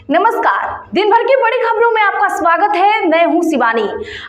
नमस्कार। दिन भर की बड़ी खबरों में आपका स्वागत है। मैं हूं शिवानी।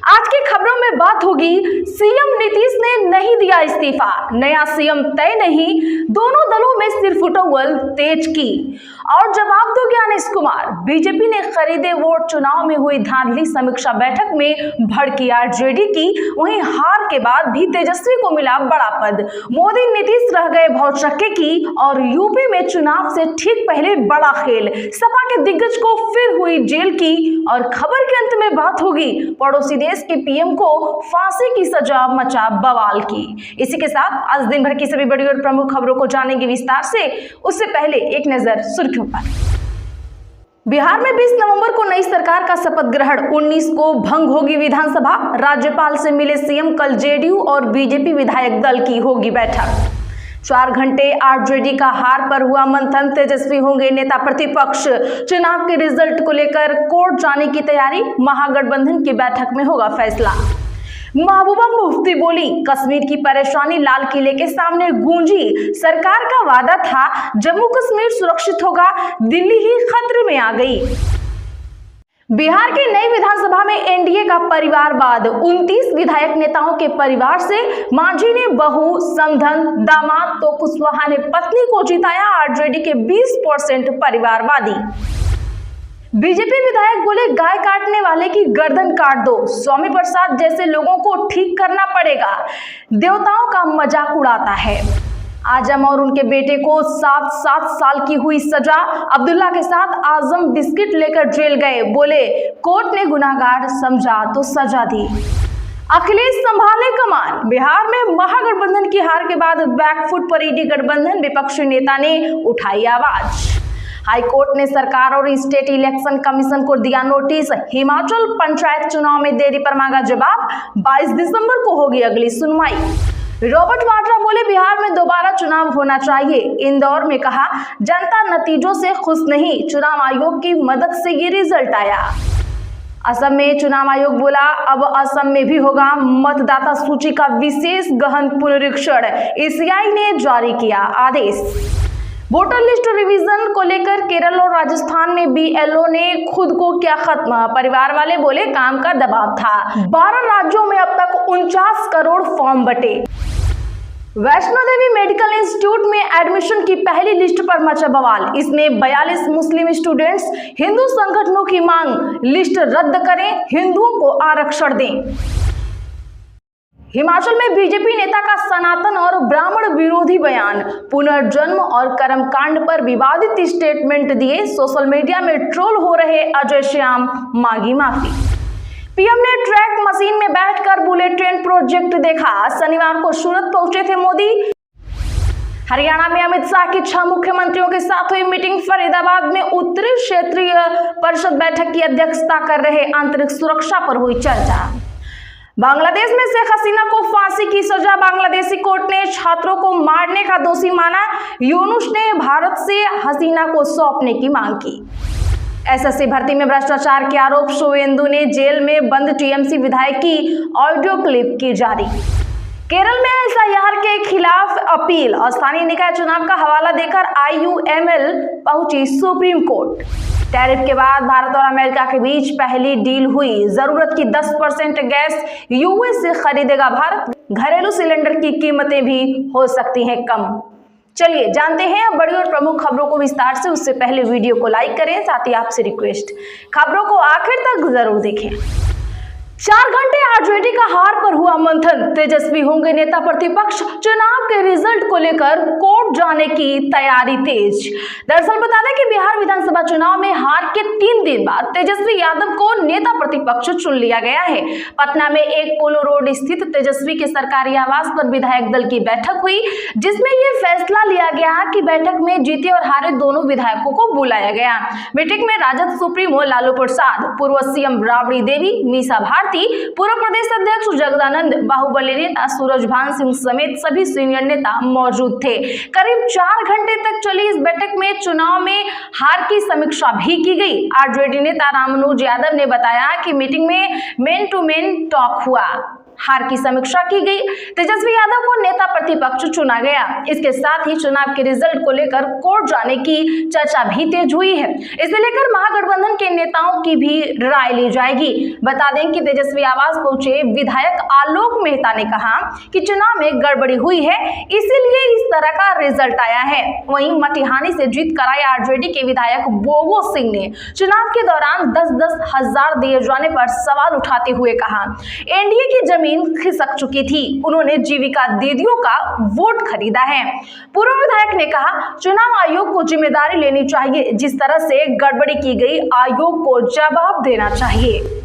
आज की खबरों में बात होगी, सीएम नीतीश ने नहीं दिया इस्तीफा, नया सीएम तय नहीं, दोनों दलों में सिरफुटौल तेज की। और जवाब दो ज्ञानेश कुमार, बीजेपी ने खरीदे वोट, चुनाव में हुई धांधली, समीक्षा बैठक में भड़की आरजेडी की। वहीं हार के बाद भी तेजस्वी को मिला बड़ा पद। मोदी नीतीश रह गए भौचक्के की। और यूपी में चुनाव से ठीक पहले बड़ा खेल, सपा के दिग्गज को फिर हुई जेल की। और खबर के अंत में बात होगी, पड़ोसी देश के पीएम को फांसी की सजा, मचा बवाल की। इसी के साथ आज दिन भर की सभी बड़ी और प्रमुख खबरों को जानेंगे विस्तार से। उससे पहले एक नजर सुर्खियों पर। बिहार में 20 नवंबर को नई सरकार का शपथ ग्रहण, 19 को भंग होगी विधानसभा। राज्यपाल से मिले सीएम, कल जेडीयू और बीजेपी विधायक दल की होगी बैठक। 4 घंटे आरजेडी का हार पर हुआ मंथन, तेजस्वी होंगे नेता प्रतिपक्ष। चुनाव के रिजल्ट को लेकर कोर्ट जाने की तैयारी, महागठबंधन की बैठक में होगा फैसला। महबूबा मुफ्ती बोली, कश्मीर की परेशानी लाल किले के सामने गूंजी। सरकार का वादा था जम्मू कश्मीर सुरक्षित होगा, दिल्ली ही खतरे में आ गई। बिहार की नई विधानसभा में एनडीए का परिवारवाद, 29 विधायक नेताओं के परिवार से। मांझी ने बहू, समधन, दामाद तो कुशवाहा ने पत्नी को जिताया। आरजेडी के 20% परिवारवादी। बीजेपी विधायक बोले, गाय काटने वाले की गर्दन काट दो, स्वामी प्रसाद जैसे लोगों को ठीक करना पड़ेगा। देवताओं का मजाक उड़ाता है। आजम और उनके बेटे को 7 साल की हुई सजा। अब्दुल्ला के साथ आजम बिस्किट लेकर जेल गए, बोले कोर्ट ने गुनाहगार समझा तो सजा दी। अखिलेश संभाले कमान, बिहार में महागठबंधन की हार के बाद बैकफुट पर ईडी गठबंधन, विपक्षी नेता ने उठाई आवाज। हाईकोर्ट ने सरकार और स्टेट इलेक्शन कमीशन को दिया नोटिस। हिमाचल पंचायत चुनाव में देरी पर मांगा जवाब, 22 दिसंबर को होगी अगली सुनवाई। रॉबर्ट वाड्रा बोले, बिहार में दोबारा चुनाव होना चाहिए। इंदौर में कहा, जनता नतीजों से खुश नहीं, चुनाव आयोग की मदद से ये रिजल्ट आया। असम में चुनाव आयोग बोला, अब असम में भी होगा मतदाता सूची का विशेष गहन पुनरीक्षण। एसीआई ने जारी किया आदेश। वोटर लिस्ट रिवीजन को लेकर केरल और राजस्थान में बीएलओ ने खुद को किया खत्म। परिवार वाले बोले, काम का दबाव था। 12 राज्यों में अब तक 49 करोड़ फॉर्म बटे। वैष्णो देवी मेडिकल इंस्टीट्यूट में एडमिशन की पहली लिस्ट पर मचा बवाल। इसमें 42 मुस्लिम स्टूडेंट्स। हिंदू संगठनों की मांग, लिस्ट रद्द करें, हिंदुओं को आरक्षण दें। हिमाचल में बीजेपी नेता का सनातन और ब्राह्मण विरोधी बयान, पुनर्जन्म और कर्मकांड पर विवादित स्टेटमेंट दिए। सोशल मीडिया में ट्रोल हो रहे अजय श्याम, मांगी माफी। पीएम ने ट्रैक मशीन में बैठकर बुलेट ट्रेन प्रोजेक्ट देखा। शनिवार को सूरत पहुंचे थे मोदी। हरियाणा में अमित शाह की 6 मुख्यमंत्रियों के साथ हुई मीटिंग। फरीदाबाद में उत्तरी क्षेत्रीय परिषद बैठक की अध्यक्षता कर रहे आंतरिक सुरक्षा पर हुई चर्चा। बांग्लादेश में शेख हसीना को फांसी की सजा, बांग्लादेशी कोर्ट ने छात्रों को मारने का दोषी माना। यूनुस ने भारत से हसीना को सौंपने की मांग की। एसएससी भर्ती में भ्रष्टाचार के आरोप, शुवेंदु ने जेल में बंद टीएमसी विधायक की ऑडियो क्लिप की जारी। केरल में एसआईआर के खिलाफ अपील और स्थानीय निकाय चुनाव का हवाला देकर आईयूएमएल पहुंची सुप्रीम कोर्ट। टैरिफ के बाद भारत और अमेरिका के बीच पहली डील हुई। जरूरत की 10% गैस यूएस से खरीदेगा भारत। घरेलू सिलेंडर की कीमतें भी हो सकती हैं कम। चलिए जानते हैं बड़ी और प्रमुख खबरों को विस्तार से। उससे पहले वीडियो को लाइक करें, साथ ही आपसे रिक्वेस्ट, खबरों को आखिर तक जरूर देखें। 4 घंटे आरजेडी का हार पर हुआ मंथन, तेजस्वी होंगे नेता प्रतिपक्ष। चुनाव के रिजल्ट को लेकर कोर्ट जाने की तैयारी तेज। दरअसल बता दें कि बिहार विधानसभा चुनाव में हार के 3 दिन बाद तेजस्वी यादव को नेता प्रतिपक्ष चुन लिया गया है। पटना में एक पोलो रोड स्थित तेजस्वी के सरकारी आवास पर विधायक दल की बैठक हुई, जिसमें यह फैसला लिया गया कि बैठक में जीते और हारे दोनों विधायकों को बुलाया गया। मीटिंग में राजद सुप्रीमो लालू प्रसाद, पूर्व सीएम राबड़ी देवी, मीसा भारती, पूर्व प्रदेश अध्यक्ष जगदानंद, बाहुबली नेता सूरजभान सिंह समेत सभी सीनियर नेता मौजूद थे। करीब 4 घंटे तक चली इस बैठक में चुनाव में हार की समीक्षा भी की गई। आरजेडी नेता राममनोहर यादव ने बताया कि मीटिंग में मैन टू मैन टॉक हुआ। हार की समीक्षा की गई। तेजस्वी यादव को नेता प्रतिपक्ष चुना गया। इसके साथ ही चुनाव के रिजल्ट को लेकर कोर्ट जाने की चर्चा भी तेज हुई है। इसे लेकर महागठबंधन के नेताओं की भी राय ली जाएगी। बता दें कि तेजस्वी आवास पहुंचे विधायक आलोक मेहता ने कहा कि चुनाव में गड़बड़ी हुई है, इसीलिए इस तरह का रिजल्ट आया है। वहीं मटिहानी से जीत कर आए आरजेडी के विधायक बोगो सिंह ने चुनाव के दौरान 10-10 हजार दिए जाने पर सवाल उठाते हुए कहा, एनडीए की जमीन खिसक चुकी थी, उन्होंने जीविका दीदियों का वोट खरीदा है। पूर्व विधायक ने कहा, चुनाव आयोग को जिम्मेदारी लेनी चाहिए, जिस तरह से गड़बड़ी की गई आयोग को जवाब देना चाहिए।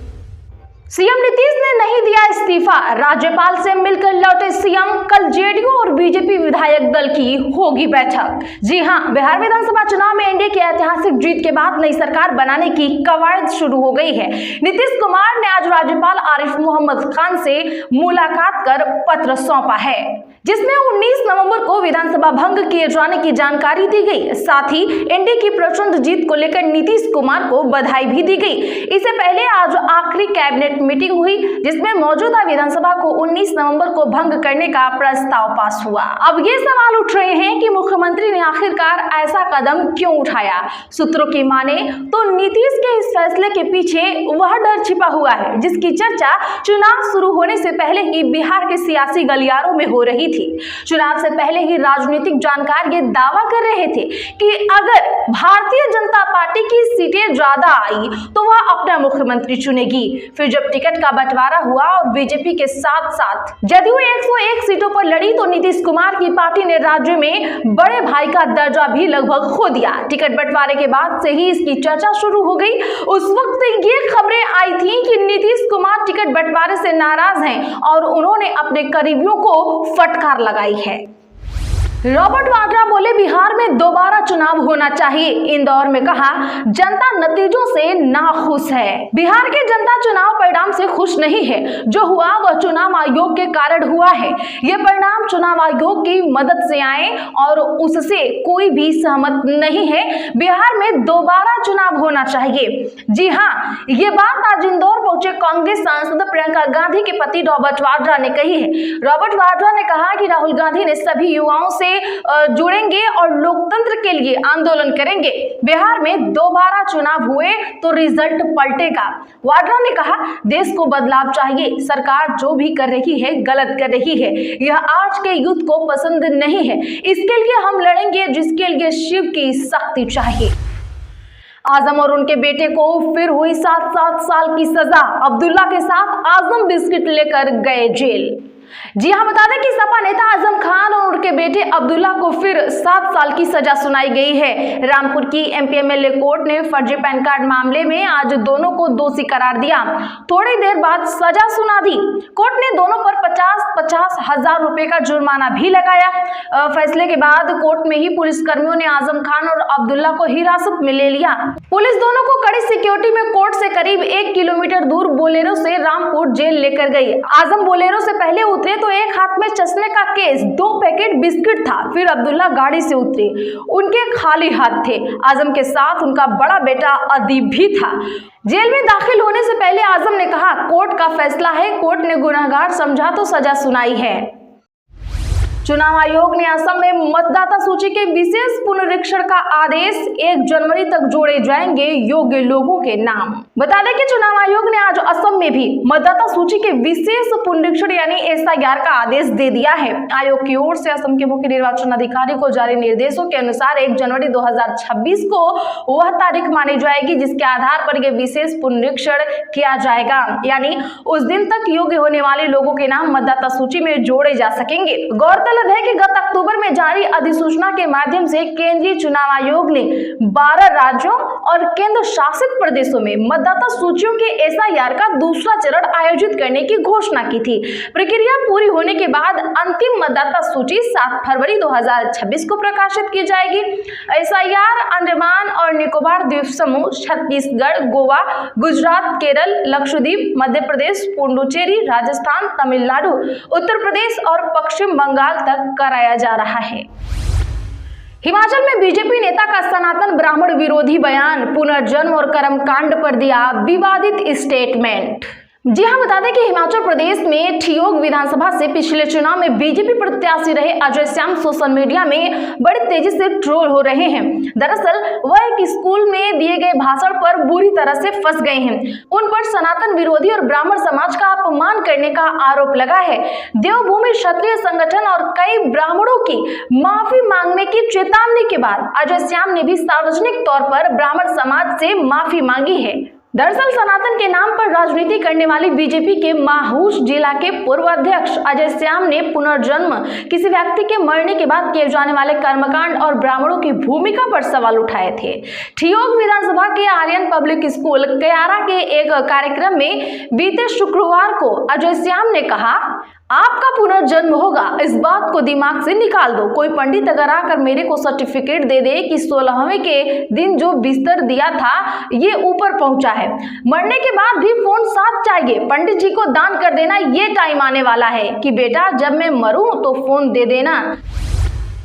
सीएम नीतीश ने नहीं दिया इस्तीफा, राज्यपाल से मिलकर लौटे सीएम। कल जेडीयू और बीजेपी विधायक दल की होगी बैठक। जी हां, बिहार विधानसभा चुनाव में एनडीए की ऐतिहासिक जीत के बाद नई सरकार बनाने की कवायद शुरू हो गई है। नीतीश कुमार ने आज राज्यपाल आरिफ मोहम्मद खान से मुलाकात कर पत्र सौंपा है, जिसमें 19 नवंबर को विधानसभा भंग किए जाने की जानकारी दी गई। साथ ही एनडीए की प्रचंड जीत को लेकर नीतीश कुमार को बधाई भी दी गई। इससे पहले आज आखिरी कैबिनेट मीटिंग हुई, जिसमें मौजूदा विधानसभा को 19 नवंबर को भंग करने का प्रस्ताव पास हुआ। अब ये सवाल उठ रहे हैं कि मुख्यमंत्री ने आखिरकार ऐसा कदम क्यों उठाया। सूत्रों की माने तो नीतीश के इस फैसले के पीछे वह डर छिपा हुआ है, जिसकी चर्चा चुनाव शुरू होने से पहले ही बिहार के सियासी गलियारों में हो रही थी। चुनाव से पहले ही राजनीतिक जानकार ये दावा कर रहे थे कि अगर भारतीय जनता पार्टी की सीटें ज्यादा आई तो वह अपना मुख्यमंत्री चुनेगी। फिर जब टिकट का बंटवारा हुआ और बीजेपी के साथ साथ जदयू 101 सीटों पर लड़ी तो नीतीश कुमार की पार्टी ने राज्य में बड़े भाई का दर्जा भी लगभग खो दिया। टिकट बंटवारे के बाद से ही इसकी चर्चा शुरू हो गई। उस वक्त ये खबरें आई थी कि नीतीश कुमार टिकट बंटवारे से नाराज हैं और उन्होंने अपने करीबियों को फटकार लगाई है। रॉबर्ट वाड्रा बोले, बिहार में दोबारा चुनाव होना चाहिए। इंदौर में कहा, जनता नतीजों से नाखुश है। बिहार की जनता चुनाव परिणाम से खुश नहीं है। जो हुआ वह चुनाव आयोग के कारण हुआ है। यह परिणाम चुनाव आयोग की मदद से आए और उससे कोई भी सहमत नहीं है। बिहार में दोबारा चुनाव होना चाहिए। जी हाँ, ये बात आज इंदौर पहुंचे कांग्रेस सांसद प्रियंका गांधी के पति रॉबर्ट वाड्रा ने कही है। रॉबर्ट वाड्रा ने कहा कि राहुल गांधी ने सभी युवाओं से जुड़ेंगे और लोकतंत्र के लिए आंदोलन करेंगे। बिहार में दोबारा चुनाव हुए तो रिजल्ट पलटेगा। वाड्रा ने कहा, देश को बदलाव चाहिए। सरकार जो भी कर रही है गलत कर रही है। यह आज के युद्ध को पसंद नहीं है। इसके लिए हम लड़ेंगे, जिसके लिए शिव की शक्ति चाहिए। आजम और उनके बेटे को फिर हुई 7-7 साल की सजा। अब्दुल्ला के साथ आजम बिस्किट लेकर गए जेल। जी हां, बता दें कि सपा नेता आजम खान और उनके बेटे अब्दुल्ला को फिर 7 साल की सजा सुनाई गई है। रामपुर की एमपीएमएलए कोर्ट ने फर्जी पैन कार्ड मामले में आज दोनों को दोषी करार दिया। थोड़ी देर बाद सजा सुना दी। कोर्ट ने दोनों पर 50-50 हजार रुपए का जुर्माना भी लगाया। फैसले के बाद कोर्ट में ही पुलिसकर्मियों ने आजम खान और अब्दुल्ला को हिरासत में ले लिया। पुलिस दोनों को कड़ी सिक्योरिटी में कोर्ट से करीब 1 किलोमीटर दूर बोलेरो से रामपुर जेल लेकर गई। आजम बोलेरो से पहले उतरे तो एक हाथ में चश्मे का केस, 2 पैकेट बिस्किट था। फिर अब्दुल्ला गाड़ी से उतरे, उनके खाली हाथ थे। आजम के साथ उनका बड़ा बेटा अदीब भी था। जेल में दाखिल होने से पहले आजम ने कहा, कोर्ट का फैसला है, कोर्ट ने गुनहगार समझा तो सजा सुनाई है। चुनाव आयोग ने असम में मतदाता सूची के विशेष पुनरीक्षण का आदेश 1 जनवरी तक जोड़े जाएंगे योग्य लोगों के नाम। बता दें कि चुनाव आयोग ने आज असम में भी मतदाता सूची के विशेष पुनरीक्षण यानी एसआईआर का आदेश दे दिया है। आयोग की ओर से असम के मुख्य निर्वाचन अधिकारी को जारी निर्देशों के अनुसार 1 जनवरी 2026 को वह तारीख मानी जाएगी जिसके आधार पर यह विशेष पुनरीक्षण किया जाएगा। यानी उस दिन तक योग्य होने वाले लोगों के नाम मतदाता सूची में जोड़े जा सकेंगे। गौरतलब है कि गत अक्टूबर में जारी अधिसूचना के माध्यम से केंद्रीय चुनाव आयोग ने 12 राज्यों और केंद्र शासित प्रदेशों में मतदाता सूचियों के एसआईआर का दूसरा चरण आयोजित करने की घोषणा की थी। प्रक्रिया पूरी होने के बाद अंतिम मतदाता सूची 7 फरवरी 2026 को प्रकाशित की जाएगी। एसआईआर अंडमान और निकोबार द्वीप समूह, छत्तीसगढ़, गोवा, गुजरात, केरल, लक्षद्वीप, मध्य प्रदेश, पुडुचेरी, राजस्थान, तमिलनाडु, उत्तर प्रदेश और पश्चिम बंगाल तक कराया जा रहा है। हिमाचल में बीजेपी नेता का सनातन ब्राह्मण विरोधी बयान, पुनर्जन्म और कर्मकांड पर दिया विवादित स्टेटमेंट। जी हां, बता दें कि हिमाचल प्रदेश में ठियोग विधानसभा से पिछले चुनाव में बीजेपी प्रत्याशी रहे अजय श्याम सोशल मीडिया में बड़ी तेजी से ट्रोल हो रहे हैं। दरअसल वह एक स्कूल में दिए गए भाषण पर बुरी तरह से फंस गए हैं। उन पर सनातन विरोधी और ब्राह्मण समाज का अपमान करने का आरोप लगा है। देवभूमि क्षत्रिय संगठन और कई ब्राह्मणों की माफी मांगने की चेतावनी के बाद अजय श्याम ने भी सार्वजनिक तौर पर ब्राह्मण समाज से माफी मांगी है। दरअसल सनातन के नाम पर राजनीति करने वाली बीजेपी के माहौश जिला के पूर्व अध्यक्ष अजय श्याम ने पुनर्जन्म, किसी व्यक्ति के मरने के बाद किए जाने वाले कर्मकांड और ब्राह्मणों की भूमिका पर सवाल उठाए थे। ठियोग विधानसभा के आर्यन पब्लिक स्कूल कयारा के एक कार्यक्रम में बीते शुक्रवार को अजय श्याम ने कहा, आपका पुनर्जन्म होगा, इस बात को दिमाग से निकाल दो। कोई पंडित अगर आकर मेरे को सर्टिफिकेट दे दे कि 16वें के दिन जो बिस्तर दिया था ये ऊपर पहुंचा है, मरने के बाद भी फोन साथ चाहिए, पंडित जी को दान कर देना, ये टाइम आने वाला है कि बेटा जब मैं मरूं तो फोन दे देना।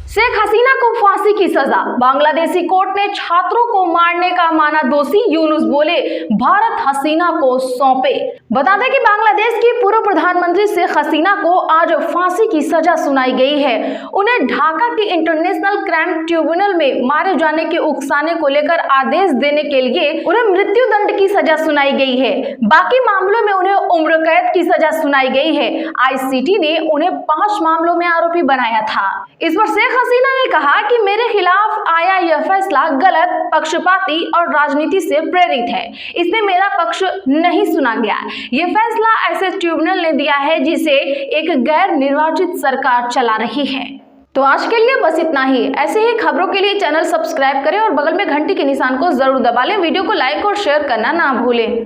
शेख हसीना को फांसी की सजा, बांग्लादेशी कोर्ट ने छात्रों को मारने का माना दोषी। यूनुस बोले भारत हसीना को सौंपे। बता दें कि बांग्लादेश की पूर्व प्रधानमंत्री शेख हसीना को आज फांसी की सजा सुनाई गई है। उन्हें ढाका की इंटरनेशनल क्राइम ट्रिब्यूनल में मारे जाने के उकसाने को लेकर आदेश देने के लिए उन्हें मृत्यु दंड की सजा सुनाई गई है। बाकी मामलों में उन्हें उम्र कैद की सजा सुनाई गई है। आईसीटी ने उन्हें 5 मामलों में आरोपी बनाया था। इस पर शेख हसीना ने कहा कि मेरे खिलाफ आया यह फैसला गलत, पक्षपाती और राजनीति से प्रेरित है। इसमें मेरा पक्ष नहीं सुना गया। यह फैसला ऐसे ट्रिब्यूनल ने दिया है जिसे एक गैर निर्वाचित सरकार चला रही है। तो आज के लिए बस इतना ही। ऐसे ही खबरों के लिए चैनल सब्सक्राइब करें और बगल में घंटी के निशान को जरूर दबा लें। वीडियो को लाइक और शेयर करना ना भूलें।